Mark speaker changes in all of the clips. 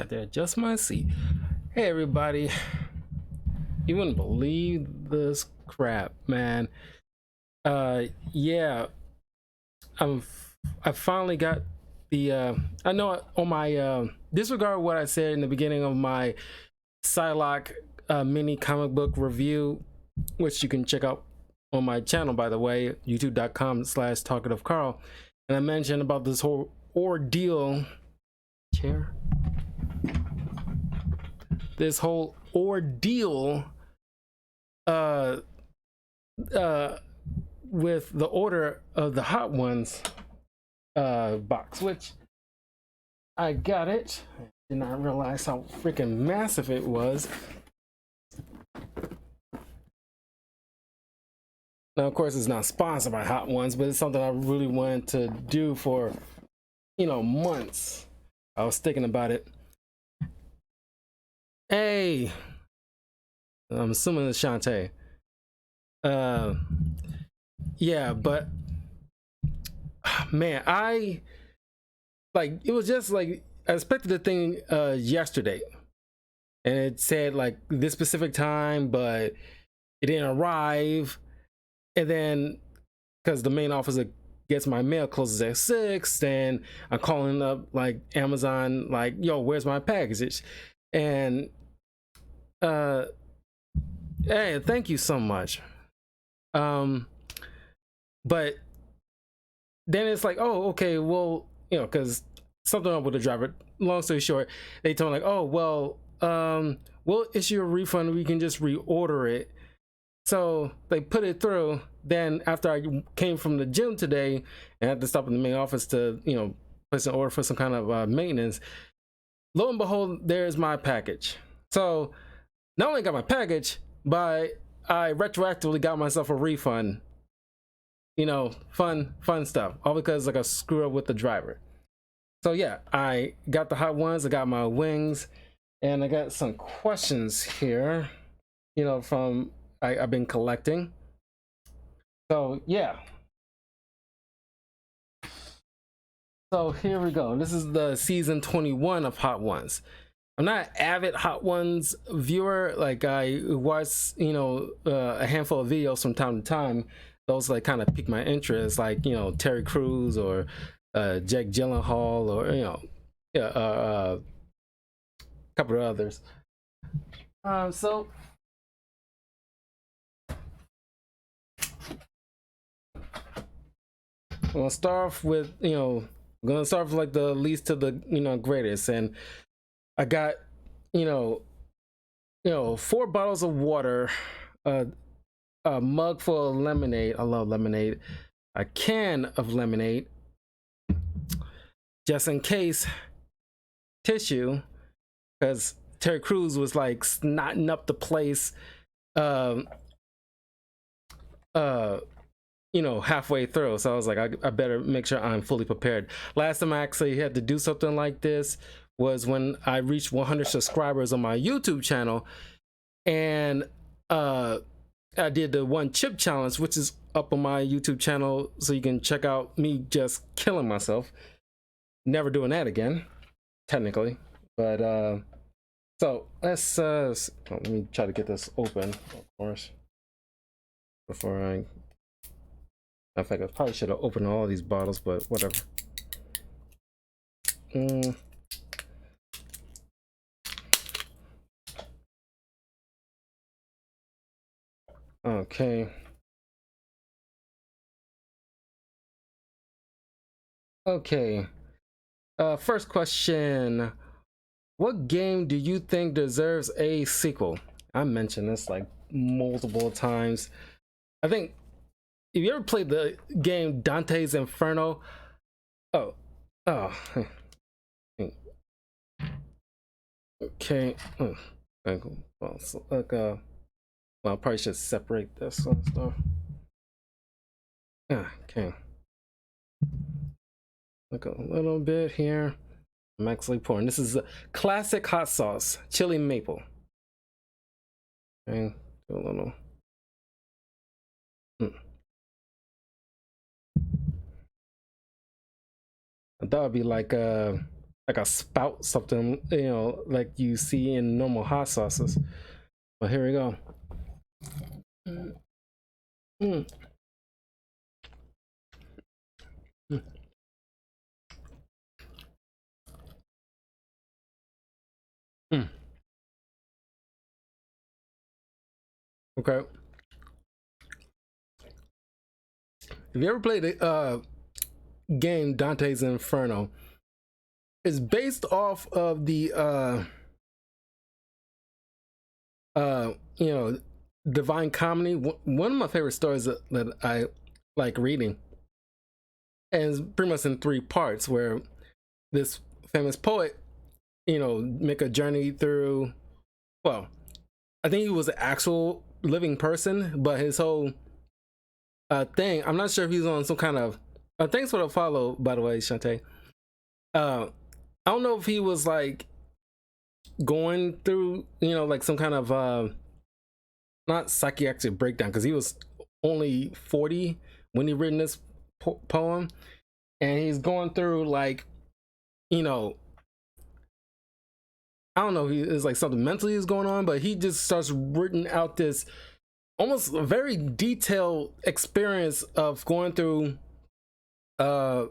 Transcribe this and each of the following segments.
Speaker 1: I had to adjust my seat. Hey everybody, you wouldn't believe this crap, man. Yeah, I'm. I finally got the. I know on my disregard what I said in the beginning of my Psylocke mini comic book review, which you can check out on my channel, by the way, youtube.com/talkativecarl. And I mentioned about this whole ordeal. Chair. This whole ordeal uh with the order of the Hot Ones box, which I got it. I did not realize how freaking massive it was. Now, of course, it's not sponsored by Hot Ones, but it's something I really wanted to do for, months. I was thinking about it. Hey, I'm assuming it's Shantae. Yeah, but man, it was just like I expected the thing yesterday, and it said like this specific time, but it didn't arrive. And then because the main office that gets my mail closes at 6, and I'm calling up like Amazon, like, yo, where's my package? And hey, thank you so much. But then it's like, oh, okay, well, because something up with the driver. Long story short, they told me like, oh, well, we'll issue a refund. We can just reorder it. So they put it through. Then after I came from the gym today and had to stop in the main office to, place an order for some kind of maintenance, lo and behold, there's my package. So not only got my package, but I retroactively got myself a refund. Fun stuff, all because like I screw up with the driver. So yeah, I got the Hot Ones, I got my wings, and I got some questions here, from I've been collecting. So yeah, so here we go. This is the season 21 of Hot Ones. I'm not an avid Hot Ones viewer. Like I watch, a handful of videos from time to time. Those like kind of pique my interest, like Terry Crews or Jake Gyllenhaal, or a couple of others. So I'm gonna start off with like the least to the greatest, and I got 4 bottles of water, a mug full of lemonade. I love lemonade. A can of lemonade, just in case, tissue, because Terry Crews was like snotting up the place, halfway through. So I was like, I better make sure I'm fully prepared. Last time I actually had to do something like this was when I reached 100 subscribers on my YouTube channel, and I did the 1 chip challenge, which is up on my YouTube channel, so you can check out me just killing myself. Never doing that again, technically. But so let's let me try to get this open, of course, before I fact, I probably should have opened all these bottles, but whatever. Okay. Okay. First question. What game do you think deserves a sequel? I mentioned this like multiple times. I think, if you ever played the game Dante's Inferno, okay. Well, so like well, I probably should separate this and stuff. Okay. Look a little bit here. I'm actually pouring. This is a classic hot sauce, chili maple. Okay, do a little. I thought it'd be like like a spout, something, you know, like you see in normal hot sauces. But here we go. Mm. Mm. Mm. Mm. Okay. Have you ever played the game Dante's Inferno? It's based off of the you know, Divine Comedy. One of my favorite stories that I like reading, and it's pretty much in 3 parts, where this famous poet, you know, make a journey through, well, I think he was an actual living person, but his whole thing, I'm not sure if he's on some kind of thanks for the follow, by the way, Shantae. I don't know if he was like going through, you know, like some kind of not psychiatric breakdown, because he was only 40 when he written this poem, and he's going through like, you know, I don't know, he is like something mentally is going on, but he just starts written out this almost a very detailed experience of going through uh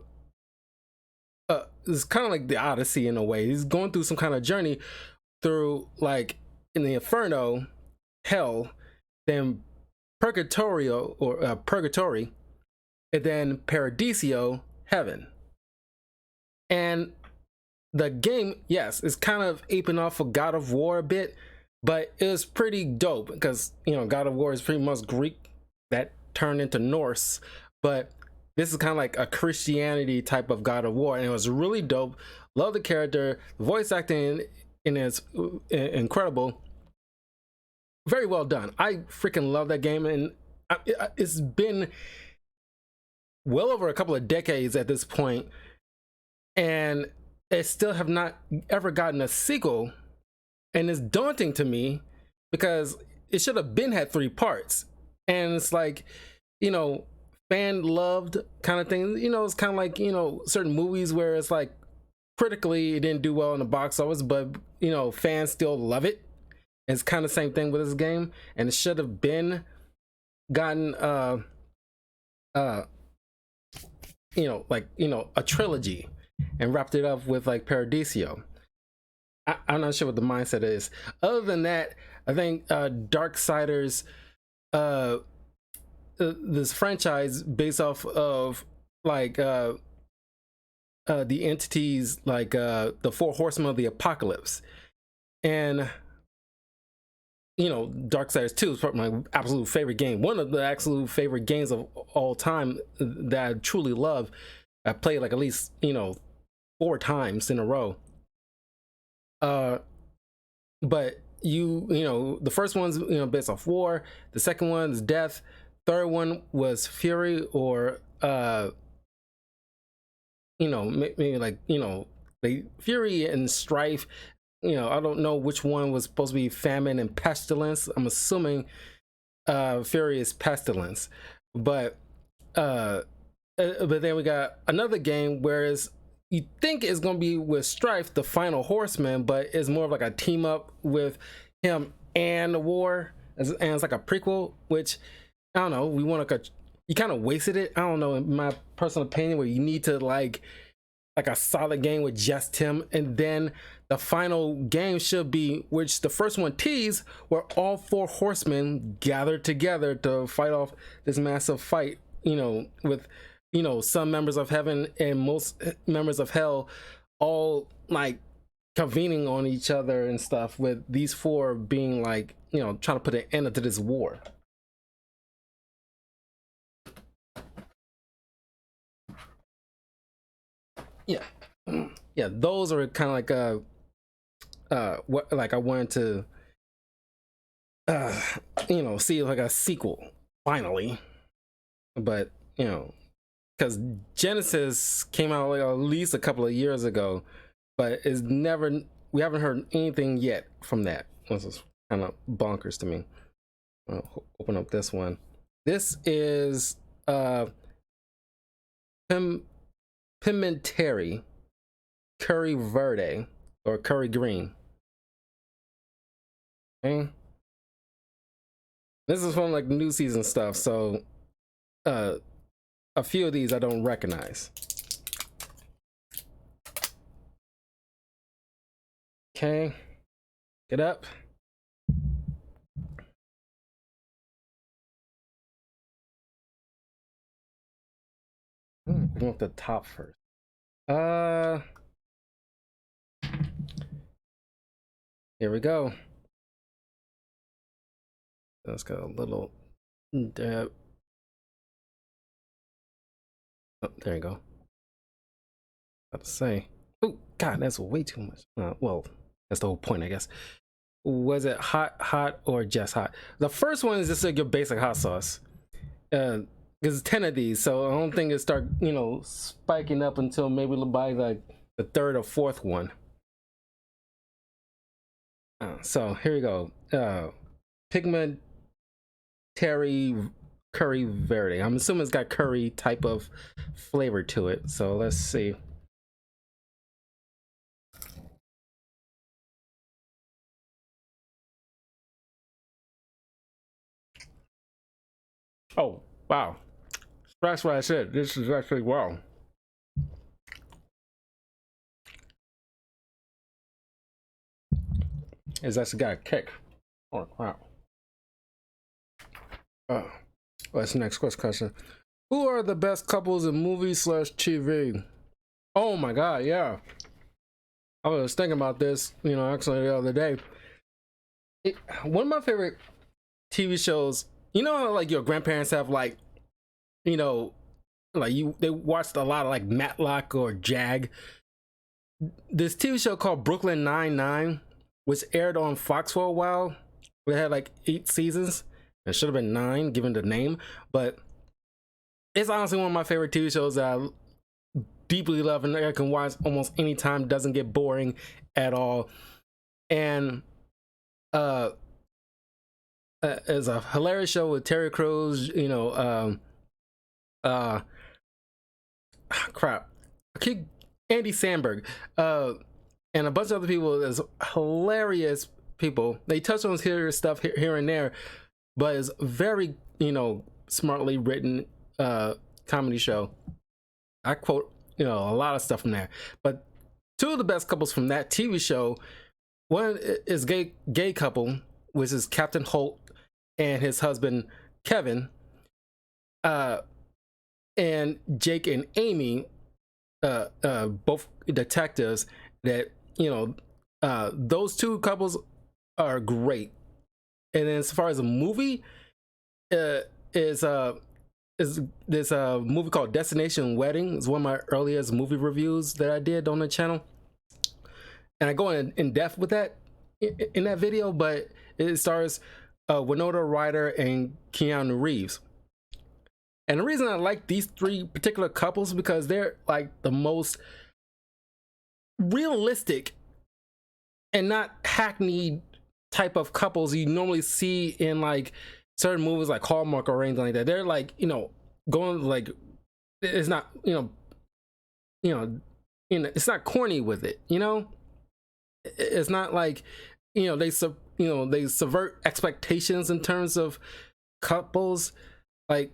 Speaker 1: it's kind of like the Odyssey in a way. He's going through some kind of journey through, like, in the Inferno, hell, then Purgatorio, or Purgatory, and then Paradiso, heaven. And the game, yes, is kind of aping off of God of War a bit, but it was pretty dope because, you know, God of War is pretty much Greek that turned into Norse, but this is kind of like a Christianity type of God of War, and it was really dope. Love the character, the voice acting in it's incredible, very well done. I freaking love that game, and it's been well over a couple of decades at this point, and it still have not ever gotten a sequel, and it's daunting to me because it should have been had 3 parts, and it's like, you know, fan loved kind of thing. You know, it's kind of like, you know, certain movies where it's like critically it didn't do well in the box office, but, you know, fans still love it. It's kind of the same thing with this game, and it should have been gotten uh you know, like, you know, a trilogy and wrapped it up with like Paradiso. I'm not sure what the mindset is. Other than that, I think Darksiders, this franchise based off of like the entities, like the 4 horsemen of the apocalypse, and, you know, Darksiders 2 is probably my absolute favorite game. One of the absolute favorite games of all time that I truly love. I played like at least, you know, 4 times in a row. But you know, the first one's, you know, based off war. The second one is death. Third one was fury, or you know, maybe like, you know, the fury and strife. You know, I don't know which one was supposed to be famine and pestilence. I'm assuming fury is pestilence, but then we got another game, whereas you think it's gonna be with Strife, the final horseman, but it's more of like a team up with him and the war, and it's like a prequel, which I don't know. We want like you kind of wasted it. I don't know, in my personal opinion, where you need to like a solid game with just him, and then the final game should be, which the first one teased, where all 4 horsemen gathered together to fight off this massive fight, you know, with, you know, some members of heaven and most members of hell all like convening on each other and stuff, with these 4 being like, you know, trying to put an end to this war. Yeah. Yeah, those are kind of like what, like, I wanted to you know, see like a sequel finally, but, you know, because Genesis came out like at least a couple of years ago, but it's never, we haven't heard anything yet from that. This is kind of bonkers to me. I'll open up this one. This is Pimentary. curry verde or curry green. Okay. This is from like new season stuff, so a few of these I don't recognize. Okay, get up. I want the top first. Here we go. Let's go a little dab. Oh, there you go. About to say. Oh God, that's way too much. Well, that's the whole point, I guess. Was it hot, or just hot? The first one is just like your basic hot sauce. There's 10 of these, so I don't think it start, spiking up until maybe by like the third or fourth one. So here we go. Pigment Terry curry verde. I'm assuming it's got curry type of flavor to it. So let's see. Oh wow, that's what I said. This is actually wow. It's actually got a kick. Oh wow. What's the next question? Who are the best couples in movies / TV? Oh my God, yeah. I was thinking about this, actually the other day. One of my favorite TV shows, how like your grandparents have like, they watched a lot of like Matlock or Jag. This TV show called Brooklyn Nine-Nine, which aired on Fox for a while. It had like 8 seasons. It should have been 9 given the name, but it's honestly one of my favorite TV shows that I deeply love and I can watch almost anytime. Doesn't get boring at all. And it's a hilarious show with Terry Crews, Andy Samberg, and a bunch of other people. There's hilarious people. They touch on serious stuff here and there, but it's very, smartly written comedy show. I quote, a lot of stuff from there. But 2 of the best couples from that TV show, one is gay couple, which is Captain Holt and his husband Kevin, and Jake and Amy, both detectives. That those 2 couples are great. And then as far as a movie, is this movie called Destination Wedding. It's one of my earliest movie reviews that I did on the channel, and I go in depth with that in that video. But it stars Winona Ryder and Keanu Reeves. And the reason I like these 3 particular couples because they're like the most realistic and not hackneyed type of couples you normally see in like certain movies like Hallmark or anything like that. They're like, going like, it's not, it's not corny with it, it's not like, they subvert expectations in terms of couples. Like,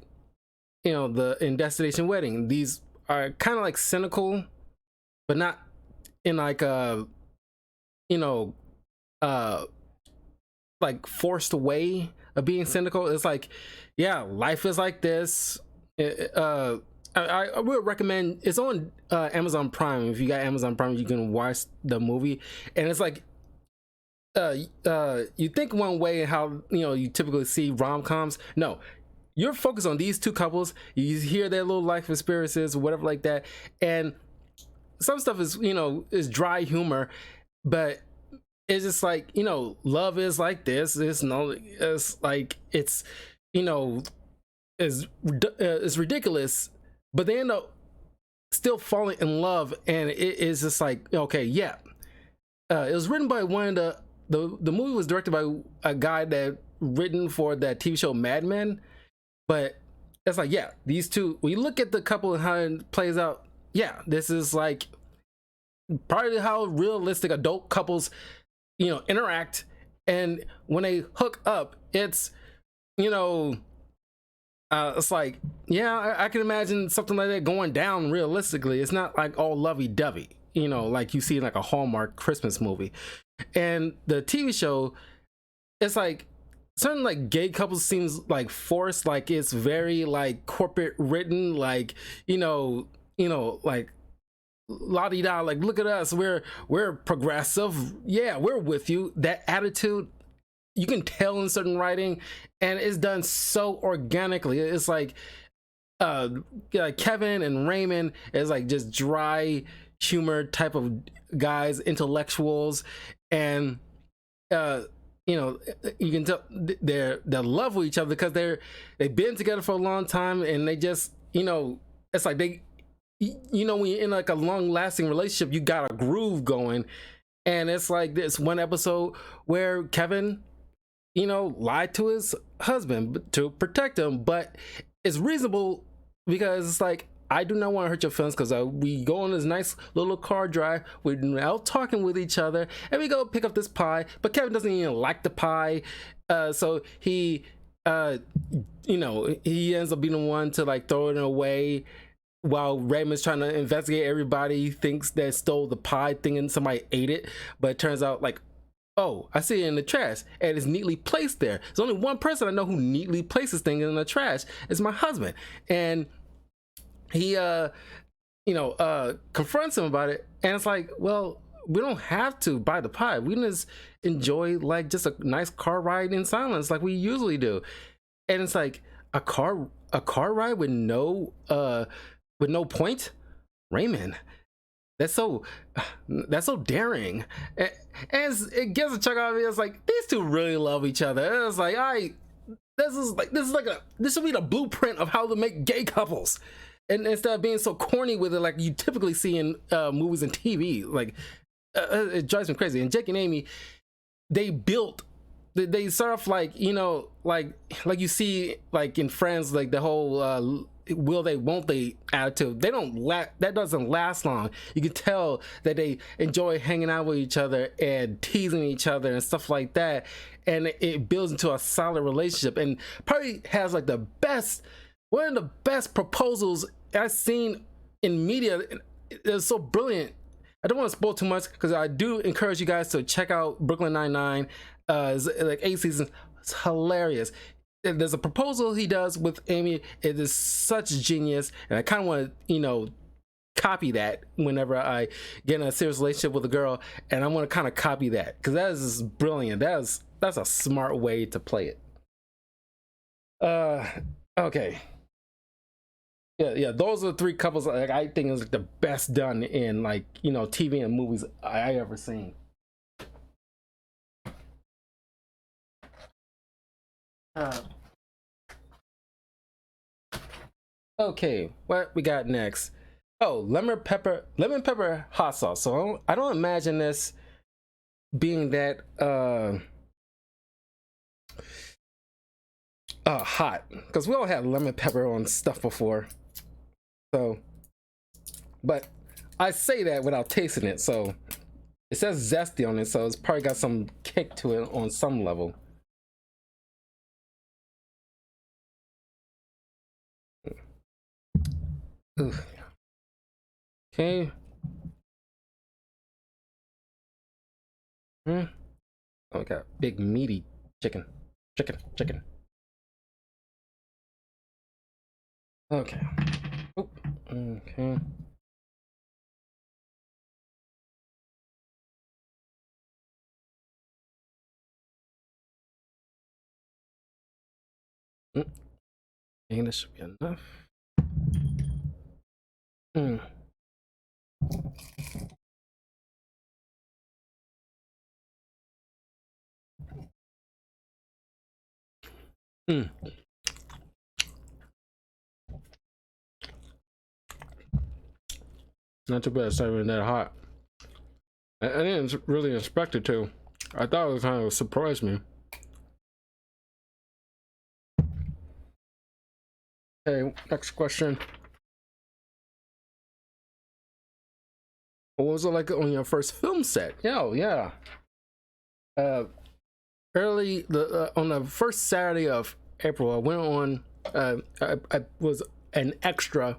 Speaker 1: in Destination Wedding, these are kind of like cynical, but not in like like forced way of being cynical. It's like, yeah, life is like this. I would recommend, it's on Amazon Prime. If you got Amazon Prime, you can watch the movie. And it's like, you think one way how you typically see rom-coms. No, you're focused on these 2 couples. You hear their little life experiences or whatever like that, and some stuff is is dry humor, but it's just like, love is like this. It's like it's it's ridiculous, but they end up still falling in love, and it is just like, okay, yeah. It was written by one of the movie was directed by a guy that written for that TV show Mad Men, but it's like, yeah, these 2, when you look at the couple and how it plays out, yeah, this is like probably how realistic adult couples, you know, interact. And when they hook up, it's, you know, it's like, yeah, I can imagine something like that going down realistically. It's not like all lovey-dovey, you know, like you see in like a Hallmark Christmas movie. And the TV show, it's like certain like gay couples seems like forced, like it's very like corporate written, like, like la di da, like look at us, we're progressive, yeah, we're with you. That attitude you can tell in certain writing, and it's done so organically. It's like uh Kevin and Raymond is like just dry humor type of guys, intellectuals, and uh you can tell they're love with each other because they've been together for a long time, and they just, it's like they, when you're in like a long lasting relationship, you got a groove going. And it's like this one episode where Kevin, lied to his husband to protect him, but it's reasonable because it's like, I do not want to hurt your feelings, because we go on this nice little car drive, we're out talking with each other, and we go pick up this pie, but Kevin doesn't even like the pie, so he he ends up being the one to like throw it away, while Raymond's trying to investigate everybody. He thinks they stole the pie, thinking somebody ate it, but it turns out like, oh, I see it in the trash, and it's neatly placed there. There's only one person I know who neatly places things in the trash. It's my husband. And he confronts him about it, and it's like, well, we don't have to buy the pie. We can just enjoy like just a nice car ride in silence like we usually do. And it's like a car ride with no point. Raymond, that's so daring. And it gets a chuck out of me. It's like, these two really love each other. And it's like, this should be the blueprint of how to make gay couples. And instead of being so corny with it like you typically see in movies and TV, like it drives me crazy. And Jake and Amy, they start off like, like you see like in Friends, like the whole will they won't they attitude. That doesn't last long. You can tell that they enjoy hanging out with each other and teasing each other and stuff like that, and it builds into a solid relationship, and probably has like one of the best proposals I've seen in media. It's so brilliant. I don't want to spoil too much, because I do encourage you guys to check out Brooklyn Nine-Nine. It's like 8 seasons. It's hilarious. There's a proposal he does with Amy. It is such genius, and I kind of want to, copy that whenever I get in a serious relationship with a girl, and I want to kind of copy that, because that is brilliant. That's a smart way to play it. Okay. Yeah, those are the three couples like I think is like the best done in like, TV and movies I ever seen. Okay, what we got next? Oh, lemon pepper hot sauce. So I don't imagine this being that hot, because we all had lemon pepper on stuff before. So, but I say that without tasting it. So it says zesty on it, so it's probably got some kick to it on some level. Ugh. Okay. Oh, we got big meaty chicken. Okay. Oh, okay. And this should be enough. Mm. Mm. Not too bad. It's not even that hot. I didn't really expect it to. I thought it was kind of surprised me. Okay, next question. What was it like on your first film set? Yeah. Uh, early on the first Saturday of April, I went on. I was an extra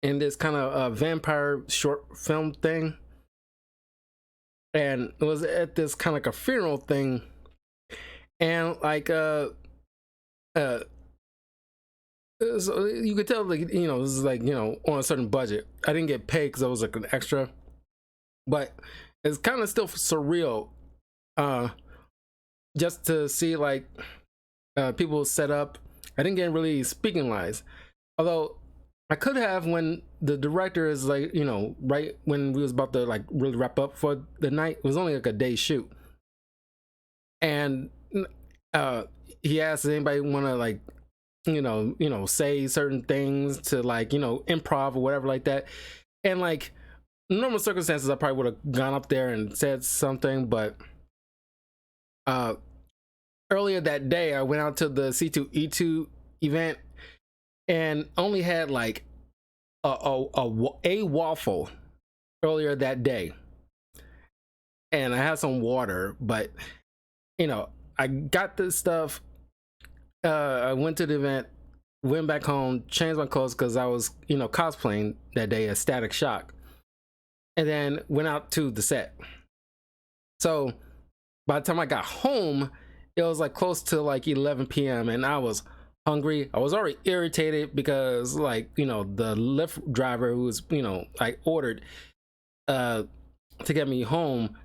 Speaker 1: in this kind of vampire short film thing, and it was at this kind of like a funeral thing, and like uh so you could tell, like, you know, this is like, you know, on a certain budget. I didn't get paid because I was like an extra, but it's kind of still surreal, uh just to see like people set up. I didn't get really speaking lines, although I could have, when the director is like, you know, right when we was about to like really wrap up for the night. It was only like a day shoot, and uh he asked, anybody want to like, say certain things to, like, you know, improv or whatever like that. And like, normal circumstances, I probably would have gone up there and said something, but uh earlier that day I went out to the C2E2 event and only had like a waffle earlier that day, and I had some water, but you know, I got this stuff. I went to the event, went back home, changed my clothes because I was, you know, cosplaying that day as Static Shock, and then went out to the set. So by the time I got home, it was like close to like 11 p.m. and I was hungry. I was already irritated because, like, you know, the Lyft driver who was, you know, I ordered to get me home,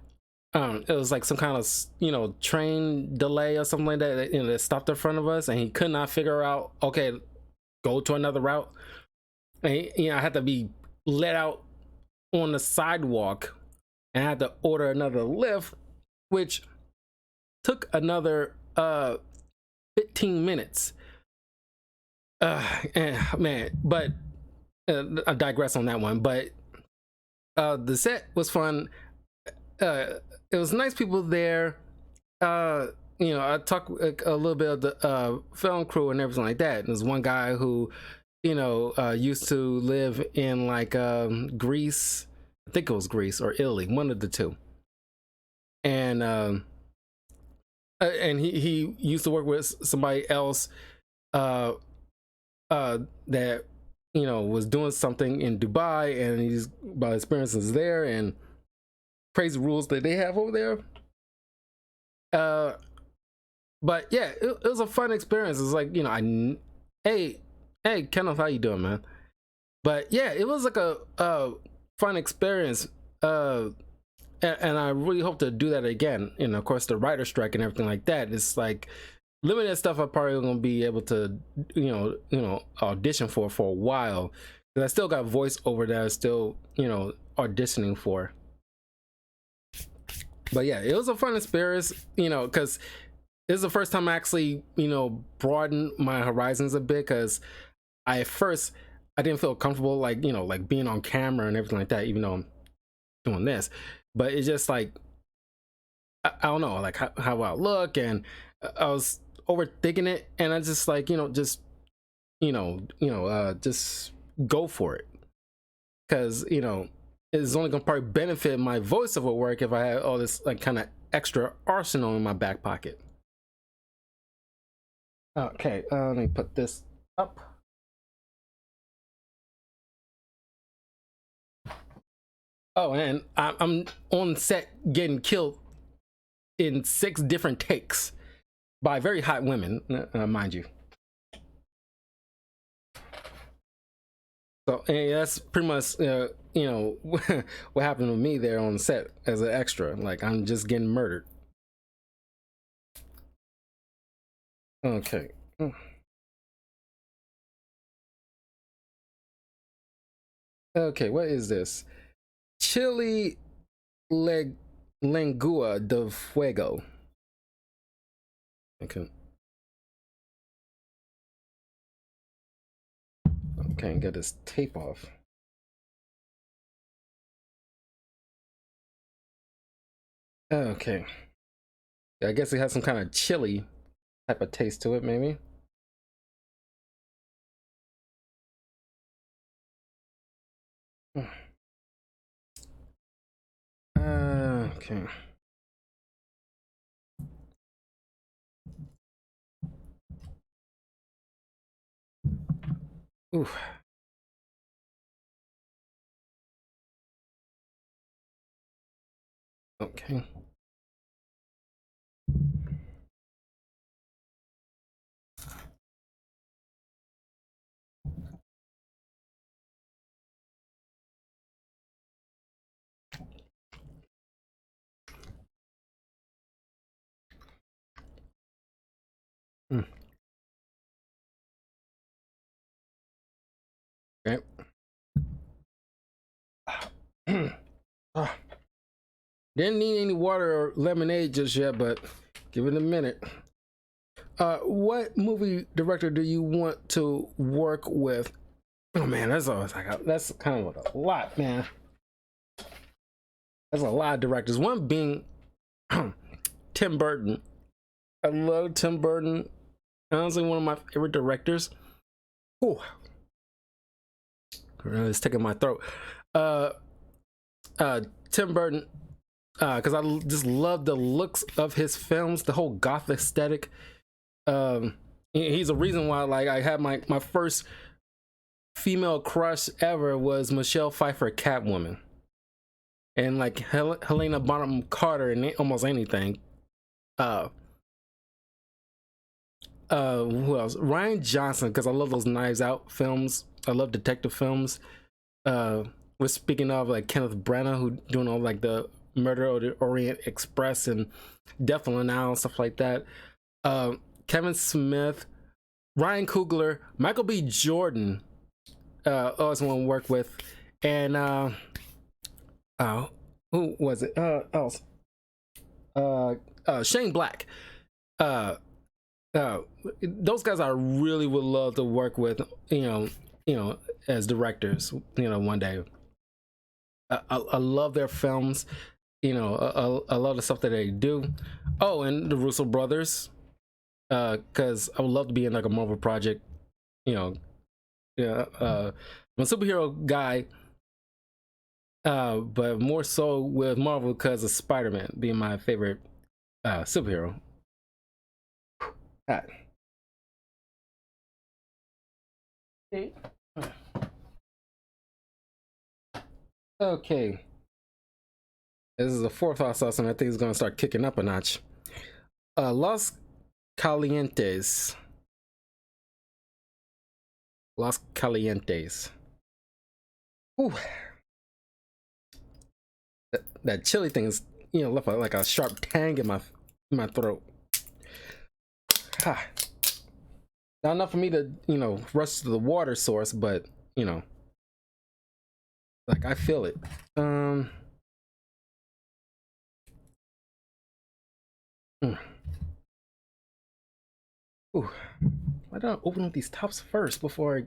Speaker 1: it was like some kind of, you know, train delay or something like that, you know, that stopped in front of us, and he could not figure out, okay, go to another route. And you know, I had to be let out on the sidewalk and I had to order another Lyft, which took another 15 minutes. Man, but I digress on that one. But the set was fun. It was nice people there. You know, I talked a little bit of the film crew and everything like that. There's one guy who, you know, used to live in like Greece. I think it was Greece or Italy, one of the two. And he used to work with somebody else uh that, you know, was doing something in Dubai, and he's about experiences there and crazy rules that they have over there. But yeah, it was a fun experience. It's like, you know, hey Kenneth, how you doing, man? But yeah, it was like a fun experience. And I really hope to do that again. And of course, the writer strike and everything like that, it's like limited stuff I probably gonna be able to, you know, audition for a while. Because I still got voiceover that I still, you know, auditioning for. But yeah, it was a fun experience, you know, because this is the first time I actually, you know, broadened my horizons a bit. Because at first I didn't feel comfortable, like, you know, like being on camera and everything like that, even though I'm doing this. But it's just like, I don't know, like how I look, and I was overthinking it, and I just like, you know, just just go for it, because, you know, it's only gonna probably benefit my voiceover work if I have all this like kind of extra arsenal in my back pocket. Okay, let me put this up. Oh, and I'm on set getting killed in 6 different takes by very hot women, mind you. So, and that's pretty much, you know, what happened to me there on set as an extra. Like, I'm just getting murdered. Okay. Okay, what is this? Chili leg lengua de fuego. Okay. Okay, get this tape off. Okay. I guess it has some kind of chili type of taste to it, maybe. Okay. Ooh. Okay. Mm. Okay. Ah. Didn't need any water or lemonade just yet, but give it a minute. What movie director do you want to work with? Oh man, that's always like that's kind of a lot, man. That's a lot of directors. One being Tim Burton. I love Tim Burton. Honestly, one of my favorite directors. Ooh, it's taking my throat. Uh, Tim Burton, because I just love the looks of his films, the whole goth aesthetic. He's a reason why, like, I had my first female crush ever was Michelle Pfeiffer, Catwoman, and like Helena Bonham Carter in almost anything. Uh, who else? Ryan Johnson, because I love those Knives Out films. I love detective films. We're speaking of like Kenneth Branagh, who doing all like the Murder of the Orient Express and Death on the Nile, stuff like that. Kevin Smith, Ryan Coogler, Michael B. Jordan. Always want to work with, and who was it? Else. Shane Black. Uh, those guys I really would love to work with. You know, as directors. One day. I love their films. I love the stuff that they do. Oh, and the Russo brothers. Because I would love to be in like a Marvel project. You know, yeah. I'm a superhero guy. But more so with Marvel because of Spider-Man being my favorite superhero. Ah. Okay. This is the fourth hot sauce, and I think it's gonna start kicking up a notch. Los Calientes. Los Calientes. Ooh. That chili thing is, left like a sharp tang in my throat. Ah. Not enough for me to, rush to the water source, but like I feel it. Ooh. Why don't I open up these tops first before I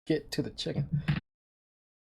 Speaker 1: get to the chicken?